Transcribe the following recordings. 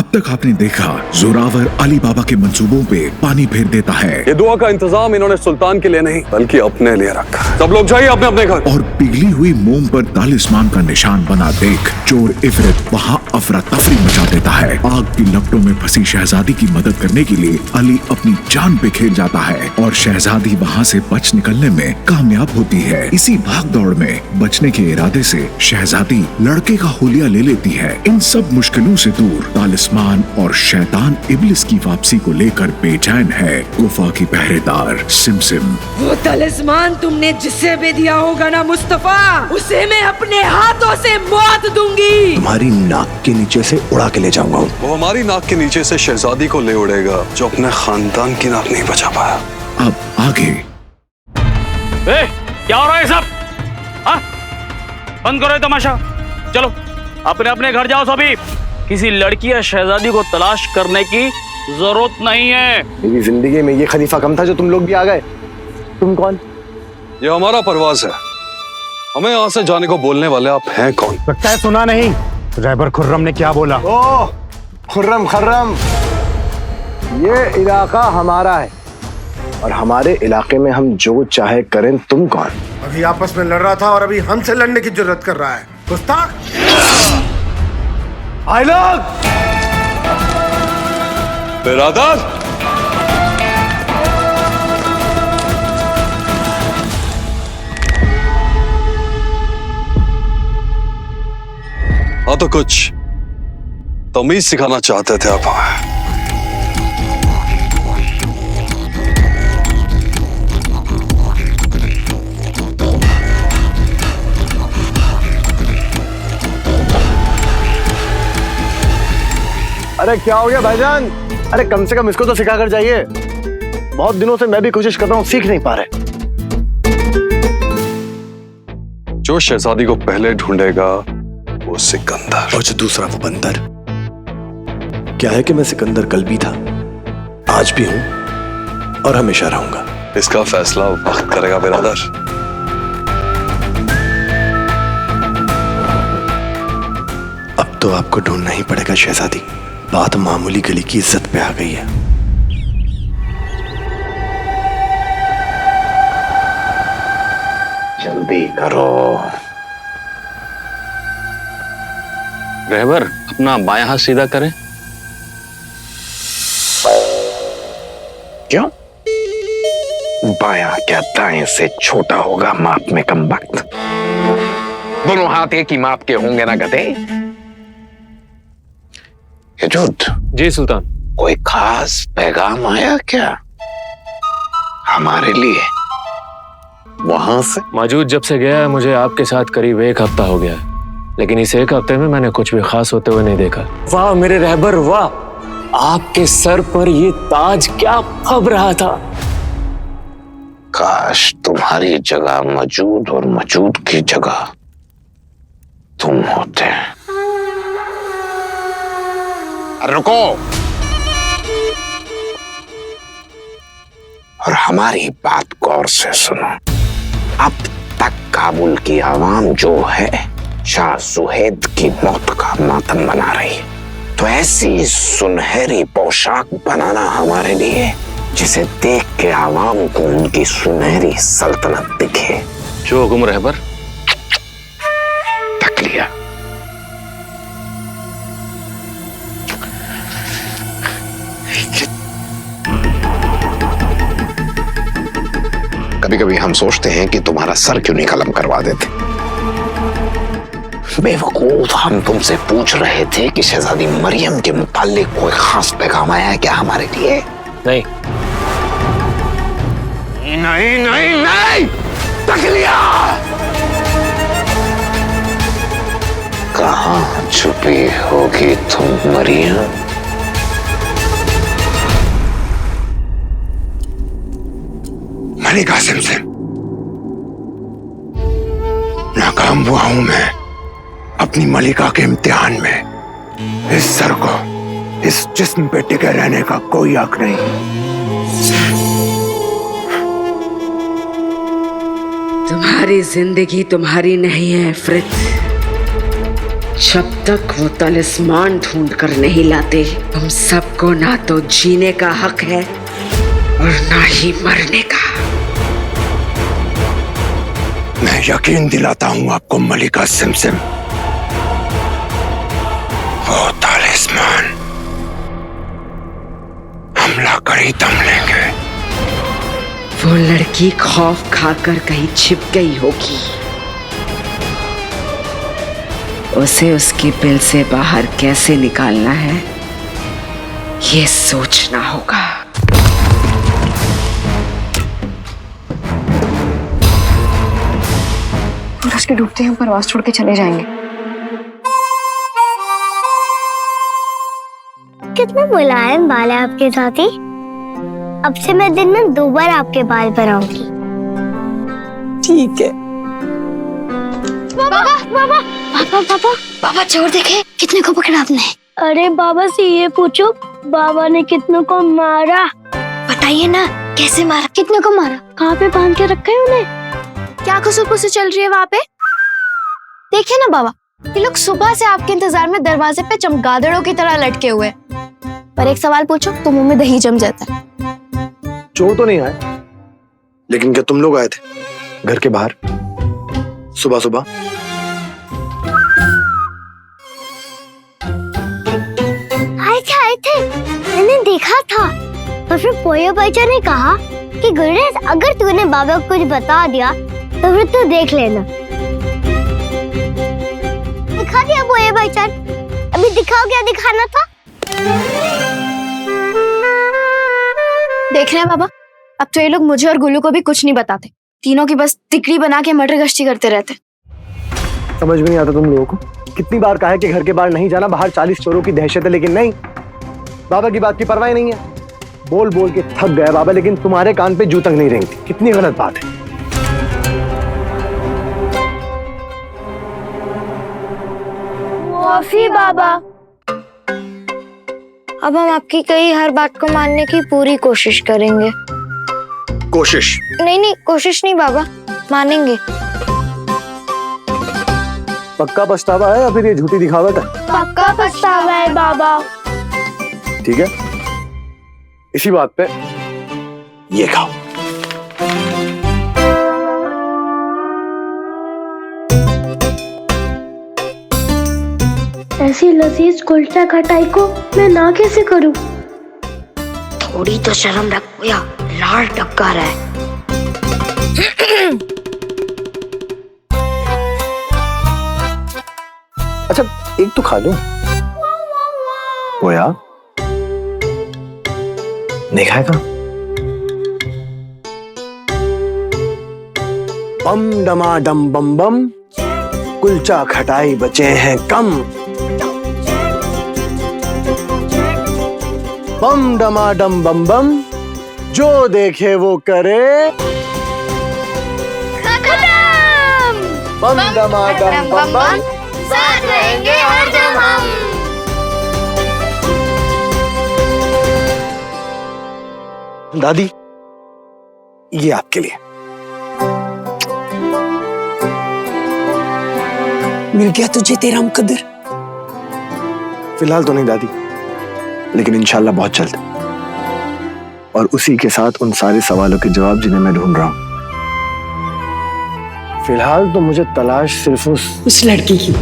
अब तक आपने देखा, जोरावर अली बाबा के मंसूबों पे पानी फेर देता है। ये दुआ का इंतजाम इन्होंने सुल्तान के लिए नहीं बल्कि अपने लिए रखा। सब लोग जाइए अपने अपने घर। और पिघली हुई मोम पर तालिस्मान का निशान बना देख चोर इफरत वहाँ अफरा तफरी मचा देता है। आग की लपटों में फंसी शहजादी की मदद करने के लिए अली अपनी जान पे खेल जाता है और शहजादी वहाँ से बच निकलने में कामयाब होती है। इसी भाग दौड़ में बचने के इरादे से शहजादी लड़के का हुलिया ले लेती है। इन सब मुश्किलों से दूर तालिस्मान और शैतान इब्लिस की वापसी को लेकर बेचैन है गुफा की पहरेदार सिमसिम। वो तालिस्मान तुमने जिसे भी दिया होगा ना मुस्तफा, उसे मैं अपने हाथों से मौत दूंगी। तुम्हारी नाक के नीचे से उड़ा के ले जाऊंगा। वो हमारी नाक के नीचे से शहजादी को ले उड़ेगा जो अपने खानदान की नाक नहीं बचा पाया। अब आगे। क्या हो रहा है सब? हाँ? बंद करो ये तमाशा। चलो अपने अपने घर जाओ सभी। किसी लड़की या शहजादी को तलाश करने की जरूरत नहीं है। मेरी जिंदगी में ये खलीफा कम था जो तुम लोग भी आ गए। तुम कौन? ये हमारा परवाज है। हमें यहाँ से जाने को बोलने वाले आप हैं कौन? लगता है सुना नहीं। रहबर खुर्रम ने क्या बोला? ओह खुर्रम खर्रम, ये इलाका हमारा है और हमारे इलाके में हम जो चाहे करें। तुम कौन? अभी आपस में लड़ रहा था और अभी हमसे लड़ने की जरूरत कर रहा है। गुस्ताख! आई लोग बिरादर, हाँ तो कुछ तमीज सिखाना चाहते थे आप हमें। अरे क्या हो गया भाईजान? अरे कम से कम इसको तो सिखा कर जाइए। बहुत दिनों से मैं भी कोशिश कर रहा हूँ, सीख नहीं पा रहे। जो शहजादी को पहले ढूंढेगा वो सिकंदर, और जो दूसरा वो बंदर। क्या है कि मैं सिकंदर कल भी था, आज भी हूं और हमेशा रहूंगा। इसका फैसला वक्त करेगा बिरादर। अब तो आपको ढूंढना ही पड़ेगा शहजादी। बात मामूली गली की इज्जत पे आ गई है। जल्दी करो। रहबर अपना बायां हाथ सीधा करें। क्यों? बायां क्या दाएं से छोटा होगा माप में? कम वक्त। दोनों हाथ एक ही माप के होंगे ना गधे। यजूद। जी सुल्तान। कोई खास पैगाम आया क्या हमारे लिए वहां से? मौजूद जब से गया है मुझे आपके साथ करीब 1 हफ्ता हो गया है, लेकिन इस 1 हफ्ते में मैंने कुछ भी खास होते हुए नहीं देखा। वाह मेरे रहबर वाह, आपके सर पर ये ताज क्या फब रहा था। काश तुम्हारी जगह मौजूद और मौजूद की जगह तुम होते। रुको और हमारी बात गौर से सुनो। अब तक काबुल की आवाम जो है शाह सुहेद की मौत का मातम मना रही है, तो ऐसी सुनहरी पोशाक बनाना हमारे लिए जिसे देख के आवाम को उनकी सुनहरी सल्तनत दिखे। जो हुक्म रहबर। तक लिया। कभी कभी हम सोचते हैं कि तुम्हारा सर क्यों नहीं कलम करवा देते। बेवकूफ, हम तुमसे पूछ रहे थे कि शहजादी मरियम के मुताल्लिक कोई खास पैगाम आया है क्या हमारे लिए? नहीं नहीं नहीं नहीं, तक लिया। कहाँ छुपी होगी तुम मरियम? मलिका सिमसिम, नाकाम हुआ हूं मैं अपनी मलिका के इम्तिहान में। इस सर को इस जिस्म पे टिके रहने का कोई हक नहीं। तुम्हारी जिंदगी तुम्हारी नहीं है इफरित, जब तक वो तलिस्मान ढूंढ कर नहीं लाते, हम सबको ना तो जीने का हक है और ना ही मरने का। मैं यकीन दिलाता हूं आपको मलिका सिमसिम, वो तालिस्मान हमला कर ही दम लेंगे। वो लड़की खौफ खाकर कहीं छिप गई होगी। उसे उसकी बिल से बाहर कैसे निकालना है, ये सोचना होगा। सूरज के डूबते ही हम परवास छोड़ के चले जाएंगे। कितने मुलायम बाल है आपके साथी। अब से मैं दिन में 2 बार आपके बाल बनाऊंगी। ठीक है। बाबा बाबा पापा पापा बाबा चोर देखे कितने को पकड़ा आपने? अरे बाबा से ये पूछो, बाबा ने कितनों को मारा? बताइए ना, कैसे मारा? कितने को मारा? कहाँ पे बांध के रखा है उन्हें? क्या खुशबू चल रही है वहाँ पे? देखिए ना बाबा, ये लोग सुबह से आपके इंतजार में दरवाजे पे चमगादड़ों की तरह लटके हुए। पर एक सवाल पूछो तो मुंह में दही जम जाता है। चोर तो नहीं आए, लेकिन क्या तुम लोग आए थे घर के बाहर सुबह सुबह? आए थे, मैंने देखा था। और फिर पोयो भाईचा ने कहा कि गुरुदेव, अगर तूने बाबा को कुछ बता दिया तो फिर तू देख लेना। दिखा दिया पोयो भाईचा, अभी दिखाओ क्या दिखाना था। देख रहे हैं बाबा, अब तो ये लोग मुझे और गुल्लू को भी कुछ नहीं बताते। तीनों की बस तिकड़ी बना के मटर गश्ती करते रहते। समझ में नहीं आता तुम लोगों को। कितनी बार कहा है कि घर के बाहर नहीं जाना, बाहर 40 चोरों की दहशत है, लेकिन नहीं, बाबा की बात की परवाह नहीं है। बोल बोल के थक गया बाबा, लेकिन तुम्हारे कान पे जू तक नहीं रेंगती। कितनी गलत बात है। माफी बाबा। अब हम आपकी कही हर बात को मानने की पूरी कोशिश करेंगे। कोशिश नहीं, कोशिश नहीं बाबा, मानेंगे। पक्का पछतावा है या फिर ये झूठी दिखावट है? पक्का पछतावा है बाबा। ठीक है, इसी बात पे ये खाओ। ऐसी लजीज कुलचा खटाई को मैं ना कैसे करूं? थोड़ी तो शर्म रखो या लाल टपका रहा है। अच्छा एक तो खा लो। वो यार नहीं खाएगा? बम डमा डम बम बम, कुलचा खटाई बचे हैं कम। बम डमा डम बम बम, जो देखे वो करे खत्म। बम डमा डम बम बम, साथ रहेंगे हरदम हम। दादी ये आपके लिए। मिल गया तुझे तेरा मुकद्दर? फिलहाल तो नहीं दादी, लेकिन इंशाल्लाह बहुत जल्द। और उसी के साथ उन सारे सवालों के जवाब जिन्हें मैं ढूंढ रहा हूं। फिलहाल तो मुझे तलाश सिर्फ उस लड़की की।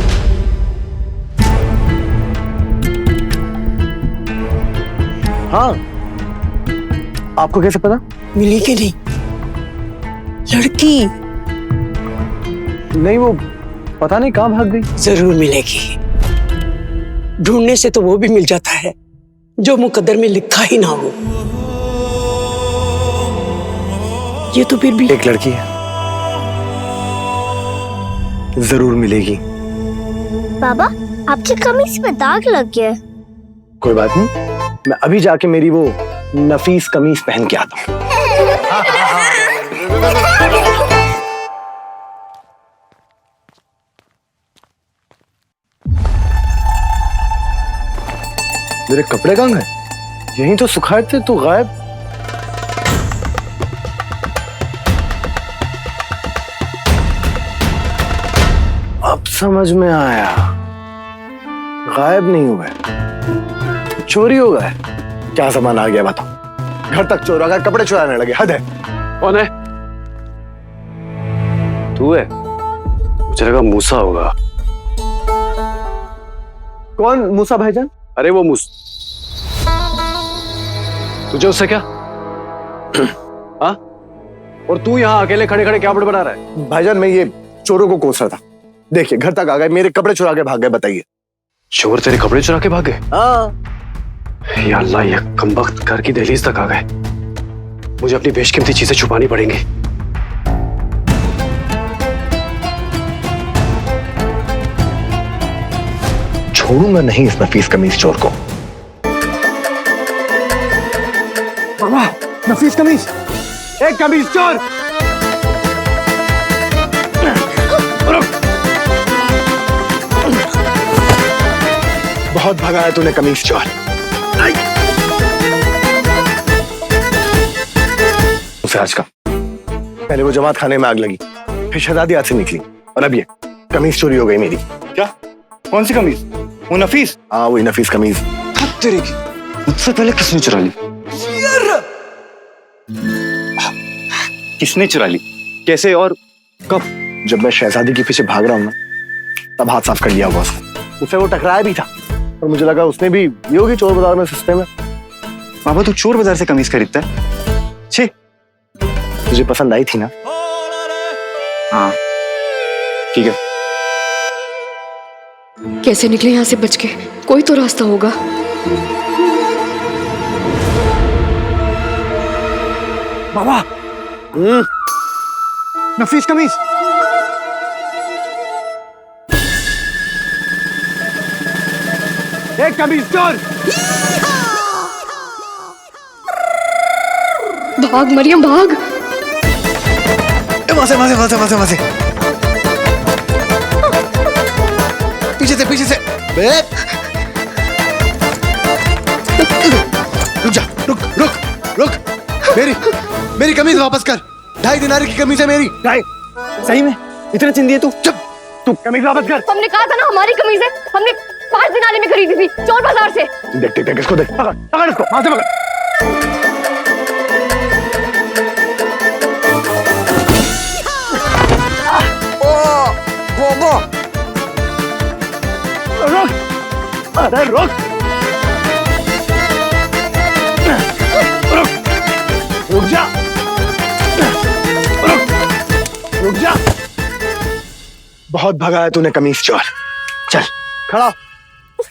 हाँ, आपको कैसे पता? मिली कि नहीं लड़की? नहीं, वो पता नहीं कहाँ भाग गई। जरूर मिलेगी। ढूंढने से तो वो भी मिल जाता है जो मुकद्दर में लिखा ही ना हो। ये तो फिर भी एक लड़की है, जरूर मिलेगी। बाबा आपकी कमीज पे दाग लग गया है। कोई बात नहीं, मैं अभी जाके मेरी वो नफीस कमीज पहन के आता हूँ। मेरे कपड़े कहाँ गए? यहीं तो सुखाए थे, तो गायब। अब समझ में आया, गायब नहीं हुए, चोरी हो गए। क्या सामान आ गया बताओ? घर तक चोर आ गए, कपड़े चुराने लगे, हद है। कौन है? तू है? मुझे लगा मूसा होगा। कौन मूसा भाईजान? अरे वो तुझे उससे क्या? हाँ? और तू यहाँ अकेले खड़े खड़े क्या बड़ा रहा है? भाईजान मैं ये चोरों को कोस रहा था। देखिए घर तक आ गए, मेरे कपड़े चुरा के भाग गए। बताइए। चोर तेरे कपड़े चुरा के भाग गए? हाँ। या अल्लाह, ये कमबख्त घर की दहलीज तक आ गए। मुझे अपनी बेशकीमती चीजें छुपानी पड़ेंगी। छोड़ूंगा नहीं इस नफीस कमीज चोर को। बाबा, नफीस कमीज, एक कमीज चोर। बहुत भगाया तूने कमीज चोर। उसे आज का पहले वो जमात खाने में आग लगी, फिर शहजादी हाथ से निकली, और अब ये कमीज चोरी हो गई मेरी। क्या? कौन सी कमीज? वो नफीस? हाँ वही नफीस कमीज। तेरी की मुझसे पहले किसने चुरा ली? किसने चुरा ली? कैसे और कब? जब मैं शहजादी के पीछे भाग रहा हूँ ना, तब हाथ साफ कर लिया होगा उसने। उससे वो टकराया भी था, और मुझे लगा उसने भी ये होगी चोर बाजार में सस्ते में। बाबा तू चोर बाजार से कमीज खरीदता है? छे, तुझे पसंद आई थी ना? हाँ ठीक है। कैसे निकले यहाँ से बच के? कोई तो रास्ता होगा। बाबा, नफीस कमीज। एक कमीज चोर। भाग मरियम भाग। वहां से पीछे से रुक जा, रुक। मेरी कमीज वापस कर। 2.5 दिनार की कमीज है मेरी। सही में इतना चिंदी है तू? चुप, तू कमीज वापस कर। हमने कहा था ना हमारी कमीज है, हमने 5 दिनारे में खरीदी थी चोर बाजार से। देख इसको, देख, पकड़ इसको, वहां से पकड़। अरे रुक। रुक जा। बहुत भगाया तूने कमीज चोर। चल खड़ा हो।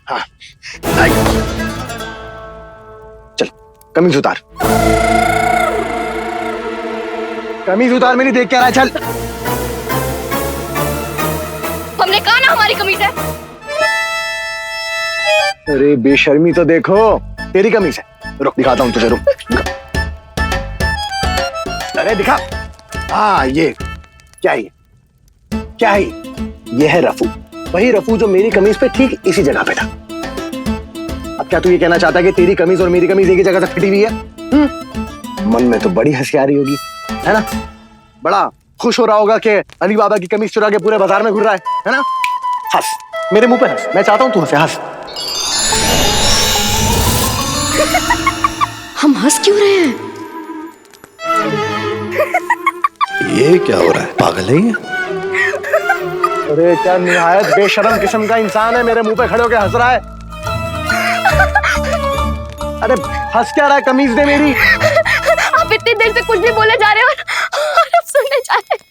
हाँ चल, कमीज उतार। कमीज उतार मेरी, देख क्या रहा है? चल। हमने कहा ना हमारी कमीज है। अरे बेशर्मी तो देखो, तेरी कमीज है। रुक दिखाता हूं तुझे, रुक। अरे दिखा। हाँ ये क्या है? ये है रफू, वही रफू जो मेरी कमीज पे ठीक इसी जगह पे था। अब क्या तू ये कहना चाहता है कि तेरी कमीज और मेरी कमीज एक ही जगह से फिटी हुई है? मन में तो बड़ी हंसी आ रही होगी, है ना? बड़ा खुश हो रहा होगा कि अली बाबा की कमीज चुरा के पूरे बाजार में घूर रहा है ना? हंस, मेरे मुंह पे हंस। मैं चाहता हूं तू हंसे, हंस। हम हंस क्यों रहे हैं? ये क्या हो रहा है? पागल है ये? अरे क्या निहायत बेशरम किस्म का इंसान है, मेरे मुंह पे खड़े होकर हंस रहा है। अरे हंस क्या रहा है? कमीज दे मेरी। आप इतनी देर से कुछ भी बोले जा रहे हो और अब सुनने जा रहे हैं।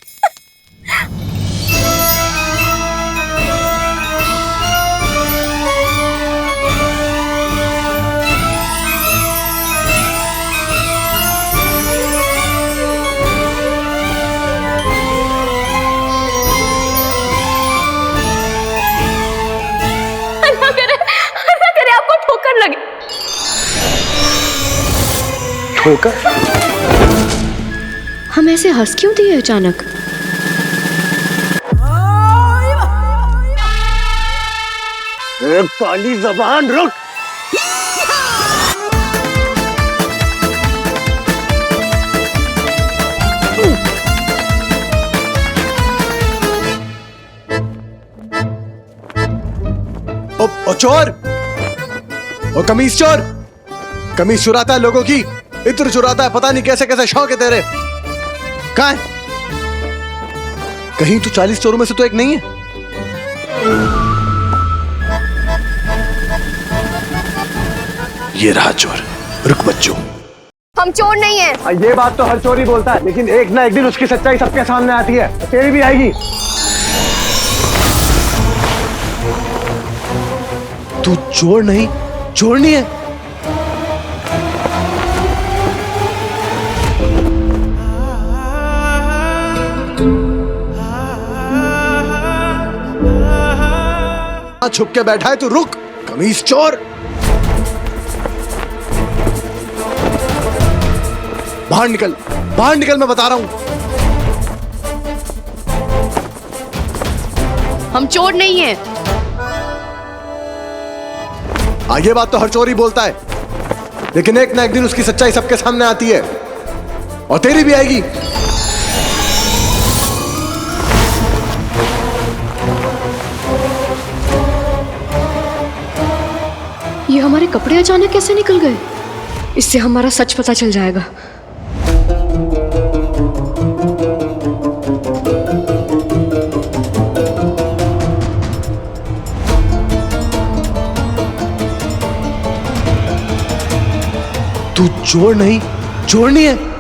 अल्लाह करे आपको ठोकर लगे। ठोकर? हम ऐसे हंस क्यों दिए अचानक? काली जबान, रुक। ओ चोर, ओ कमीज चोर, कमीज चुराता है लोगों की, इत्र चुराता है, पता नहीं कैसे कैसे शौक है तेरे। कहाँ है? कहीं तू 40 चोरों में से तो एक नहीं है? ये रहा चोर, रुक बच्चों। हम चोर नहीं है। ये बात तो हर चोर ही बोलता है, लेकिन एक ना एक दिन उसकी सच्चाई सबके सामने आती है, तेरी भी आएगी। तू चोर नहीं, चोरनी है। छुप के बैठा है तू, रुक कमीज चोर। बाहर निकल, बाहर निकल, मैं बता रहा हूं। हम चोर नहीं है। ये बात तो हर चोर ही बोलता है, लेकिन एक ना एक दिन उसकी सच्चाई सबके सामने आती है, और तेरी भी आएगी। ये हमारे कपड़े अचानक कैसे निकल गए? इससे हमारा सच पता चल जाएगा। तू चोर नहीं, चोरनी है।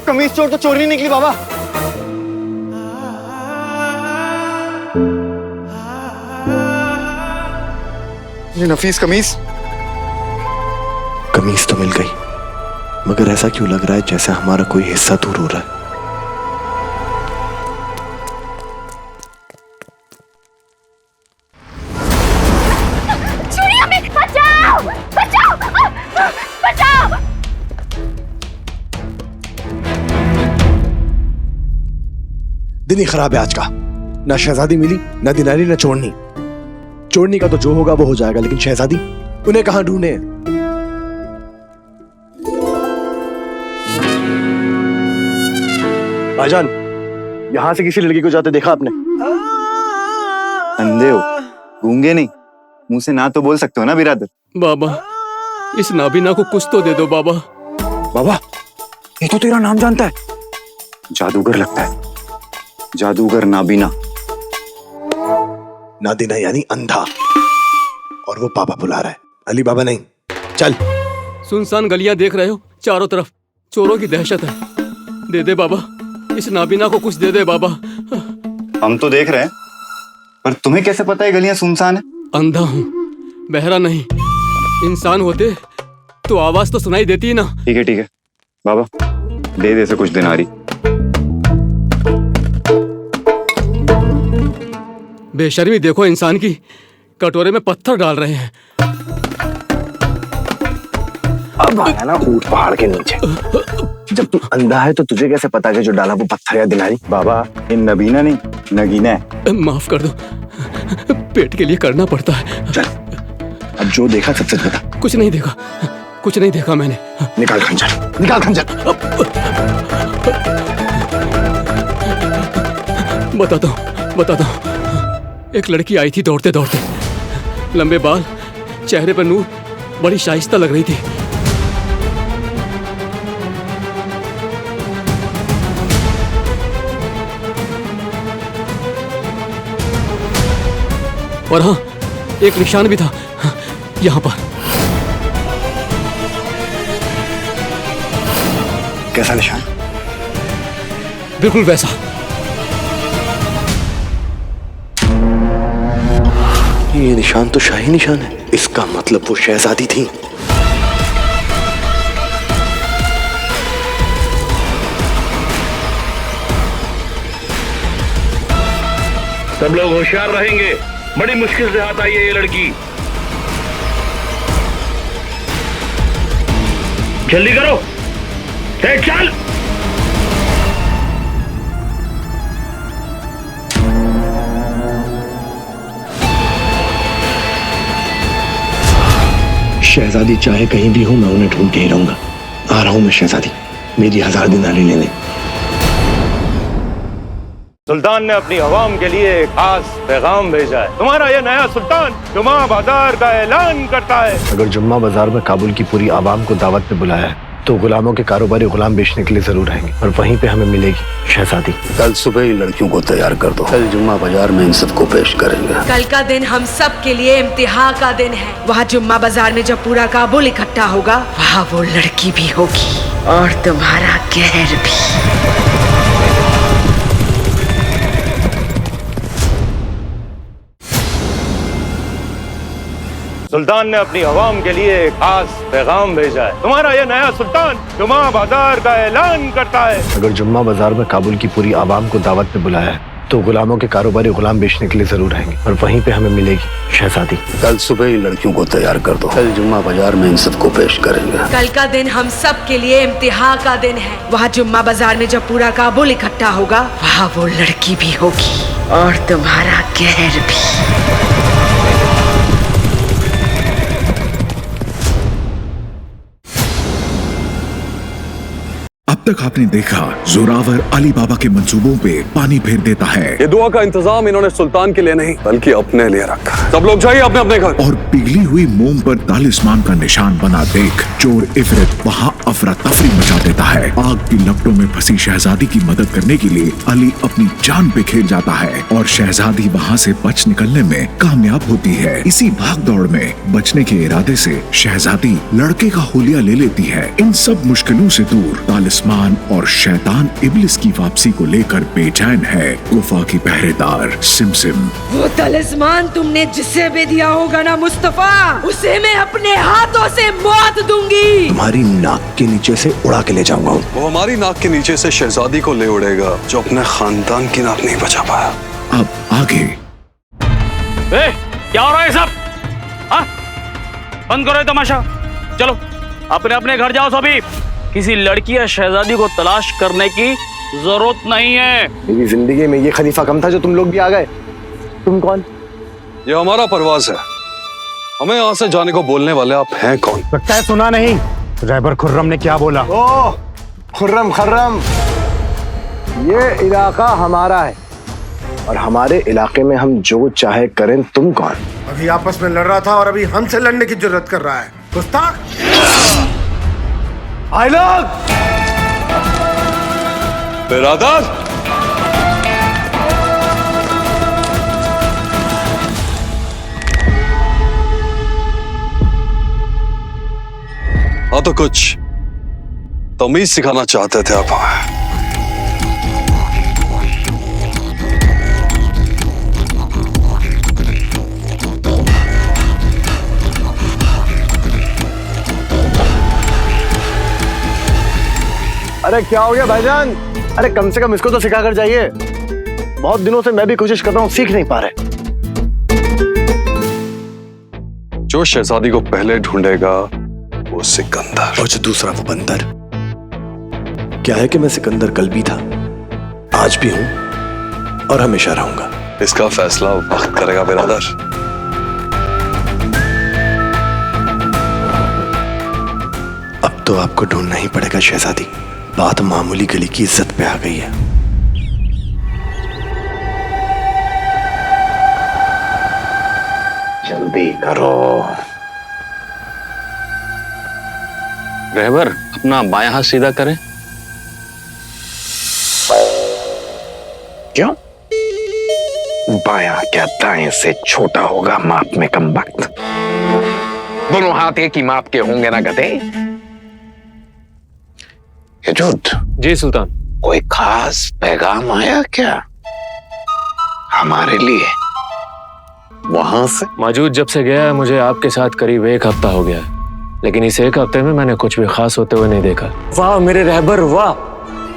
कमीज चोर तो चोरी निकली बाबा। ये नफीस कमीज। कमीज तो मिल गई, मगर ऐसा क्यों लग रहा है जैसे हमारा कोई हिस्सा दूर हो रहा है। बचाओ! बचाओ! बचाओ! दिन ही खराब है आज का, ना शहजादी मिली, ना दिनारी, ना चोरनी। चोरनी का तो जो होगा वो हो जाएगा, लेकिन शहजादी, उन्हें कहां ढूंढे? भाईजान, यहां से किसी लड़की को जाते देखा आपने? अंधे हो, गूंगे नहीं, मुंह से ना तो बोल सकते हो ना बिरादर। बाबा, इस नाबीना को कुछ तो दे दो बाबा। बाबा, ये तो तेरा नाम जानता है। जादूगर लगता है, जादूगर नाबीना। नादीना यानी अंधा, और वो बाबा बुला रहा है, अली बाबा नहीं। चल। सुनसान गलियां देख रहे हो, चारों तरफ चोरों की दहशत है। दे दे बाबा, इस नाबीना को कुछ दे दे बाबा। हम तो देख रहे हैं, पर तुम्हें कैसे पता है गलियां सुनसान है? अंधा हूँ, बहरा नहीं। इंसान होते तो आवाज तो सुनाई देती ना। ठीक है बाबा, दे दे से कुछ दिनारी। बेशर्मी देखो इंसान की, कटोरे में पत्थर डाल रहे हैं। अब आया ना ऊंट पहाड़ के नीचे। जब तू अंधा है तो तुझे कैसे पता कि जो डाला वो पत्थर या दिनारी? बाबा ये नबीना नहीं नगीना है। माफ कर दो, पेट के लिए करना पड़ता है। चल अब जो देखा सच सच बता। कुछ नहीं देखा, कुछ नहीं देखा मैंने। निकाल खंजर, निकाल खंजर। बताता हूँ। एक लड़की आई थी दौड़ते दौड़ते, लंबे बाल, चेहरे पर नूर, बड़ी शाइस्ता लग रही थी। और हाँ, एक निशान भी था यहाँ पर। कैसा निशान? बिल्कुल वैसा। ये निशान तो शाही निशान है। इसका मतलब वो शहजादी थी। सब लोग होशियार रहेंगे, बड़ी मुश्किल से हाथ आई है ये लड़की। जल्दी करो, चल। शहजादी चाहे कहीं भी हो, मैं उन्हें ढूंढ के ही रहूंगा। आ रहा हूं मैं शहजादी, मेरी 1000 दिनारी लेने। सुल्तान ने अपनी अवाम के लिए एक खास पैगाम भेजा है। तुम्हारा ये नया सुल्तान जुम्मा बाजार का ऐलान करता है। अगर जुम्मा बाजार में काबुल की पूरी आवाम को दावत पे बुलाया है तो गुलामों के कारोबारी गुलाम बेचने के लिए जरूर आएंगे और वहीं पे हमें मिलेगी शहजादी। कल सुबह ही लड़कियों को तैयार कर दो, कल जुम्मा बाजार में इन सबको पेश करेंगे। कल का दिन हम सब के लिए इम्तिहान का दिन है। वहाँ जुम्मा बाजार में जब पूरा काबुल इकट्ठा होगा, वहाँ वो लड़की भी होगी और तुम्हारा कहर भी। सुल्तान ने अपनी अवाम के लिए एक खास पैगाम भेजा है। तुम्हारा ये नया सुल्तान जुम्मा बाजार का ऐलान करता है। अगर जुम्मा बाजार में काबुल की पूरी आवाम को दावत पे बुलाया है तो गुलामों के कारोबारी गुलाम बेचने के लिए जरूर आएंगे और वहीं पे हमें मिलेगी शहजादी। कल सुबह ही लड़कियों को तैयार कर दो, कल जुम्मा बाजार में इन सबको पेश करेंगे। कल का दिन हम सब के लिए इम्तिहान का दिन है। वहाँ जुम्मा बाजार में जब पूरा काबुल इकट्ठा होगा, वहाँ वो लड़की भी होगी और तुम्हारा कहर भी। अब तक आपने देखा जोरावर अली बाबा के मंसूबों पे पानी फेर देता है। ये दुआ का इंतजाम इन्होंने सुल्तान के लिए नहीं बल्कि अपने लिए रखा। सब लोग जाइए अपने अपने घर। और पिघली हुई मोम पर तालिस्मान का निशान बना देख चोर इफरत वहाँ अफरा तफरी मचा देता है। आग की लपटों में फंसी शहजादी की मदद करने के लिए अली अपनी जान पे खेल जाता है और शहजादी वहाँ से बच निकलने में कामयाब होती है। इसी भाग दौड़ में बचने के इरादे से शहजादी लड़के का हुलिया ले लेती है। इन सब मुश्किलों से दूर तालिस्मान और शैतान इब्लिस की वापसी को लेकर बेचैन है गुफा की पहरेदार सिमसिम। वो तलिस्मान तुमने जिसे भी दिया होगा ना मुस्तफा, उसे मैं अपने हाथों से मौत दूंगी। तुम्हारी नाक के नीचे से उड़ा के ले जाऊंगा। वो हमारी नाक के नीचे से शहजादी को ले उड़ेगा जो अपने खानदान की नाक नहीं बचा पाया। अब आगे क्या हो रहा है सब? बंद करो ये तमाशा, चलो अपने अपने घर जाओ सभी। किसी लड़की या शहजादी को तलाश करने की जरूरत नहीं है। मेरी जिंदगी में ये खलीफा कम था जो तुम लोग भी आ गए। तुम कौन? ये हमारा परवाज है, हमें यहाँ से जाने को बोलने वाले आप हैं कौन? लगता है सुना नहीं। रैबर खुर्रम ने क्या बोला? ओह खुर्रम खर्रम, ये इलाका हमारा है और हमारे इलाके में हम जो चाहे करें। तुम कौन? अभी आपस में लड़ रहा था और अभी हमसे लड़ने की जरूरत कर रहा है। गुस्ताख! आई लोग बिरादर, हाँ तो कुछ तमीज सिखाना चाहते थे आप हमें। अरे क्या हो गया भाईजान? अरे कम से कम इसको तो सिखा कर जाइए। बहुत दिनों से मैं भी कोशिश कर रहा हूँ, सीख नहीं पा रहे। जो शहजादी को पहले ढूंढेगा वो सिकंदर। और जो दूसरा वो बंदर। क्या है कि मैं सिकंदर कल भी था, आज भी हूं और हमेशा रहूंगा। इसका फैसला वक्त करेगा बिरादर। अब तो आपको ढूंढना ही पड़ेगा शहजादी। बात मामूली गली की इज्जत पे आ गई है। जल्दी करो। रहबर अपना बायां हाथ सीधा करें। क्यों? बायां क्या दाएं से छोटा होगा माप में? कम वक्त। दोनों हाथ एक ही माप के होंगे ना गधे। यजूद। जी सुल्तान। कोई खास पैगाम आया क्या हमारे लिए वहां से? मौजूद जब से गया है मुझे आपके साथ करीब 1 हफ्ता हो गया है, लेकिन इस 1 हफ्ते में मैंने कुछ भी खास होते हुए नहीं देखा। वाह मेरे रहबर वाह,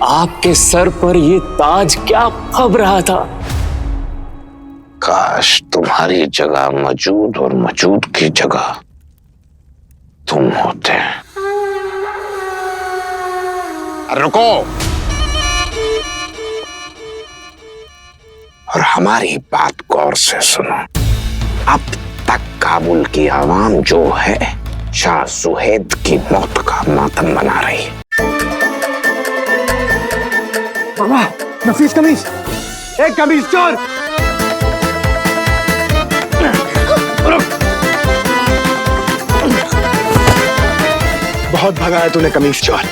आपके सर पर ये ताज क्या फब रहा था। काश तुम्हारी जगह मौजूद और मौजूद की जगह तुम होते। रुको और हमारी बात गौर से सुनो। अब तक काबुल की आवाम जो है शाह सुहेद की मौत का मातम मना रही है। बाबा, नफीस कमीज, एक कमीज चोर। बहुत भगाया तूने कमीज चोर।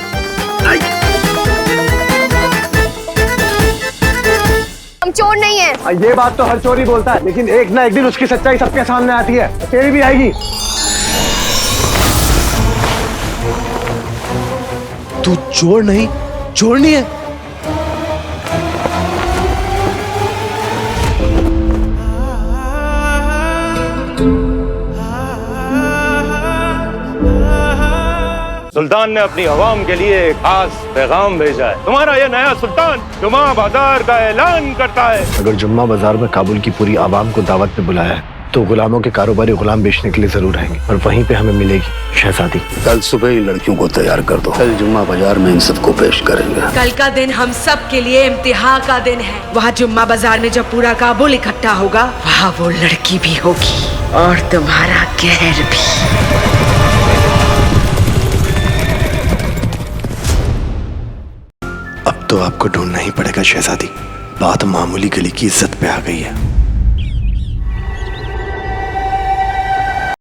हम चोर नहीं है। ये बात तो हर चोर ही बोलता है, लेकिन एक ना एक दिन उसकी सच्चाई सबके सामने आती है। तेरी भी आएगी। तू चोर नहीं, चोरनी है। सुल्तान ने अपनी अवाम के लिए एक खास पैगाम भेजा है। तुम्हारा ये नया सुल्तान जुम्मा बाजार का ऐलान करता है। अगर जुम्मा बाजार में काबुल की पूरी आवाम को दावत पे बुलाया है तो गुलामों के कारोबारी गुलाम बेचने के लिए जरूर आएंगे और वहीं पे हमें मिलेगी शहजादी। कल सुबह ही लड़कियों को तैयार कर दो। कल जुम्मा बाजार में इन सबको पेश करेंगे। कल का दिन हम सब के लिए इम्तिहान का दिन है। वहाँ जुम्मा बाजार में जब पूरा काबुल इकट्ठा होगा, वहाँ वो लड़की भी होगी और तुम्हारा कहर भी। अब तो आपको ढूंढना ही पड़ेगा शहजादी। बात मामूली गली की इज्जत पे आ गई है।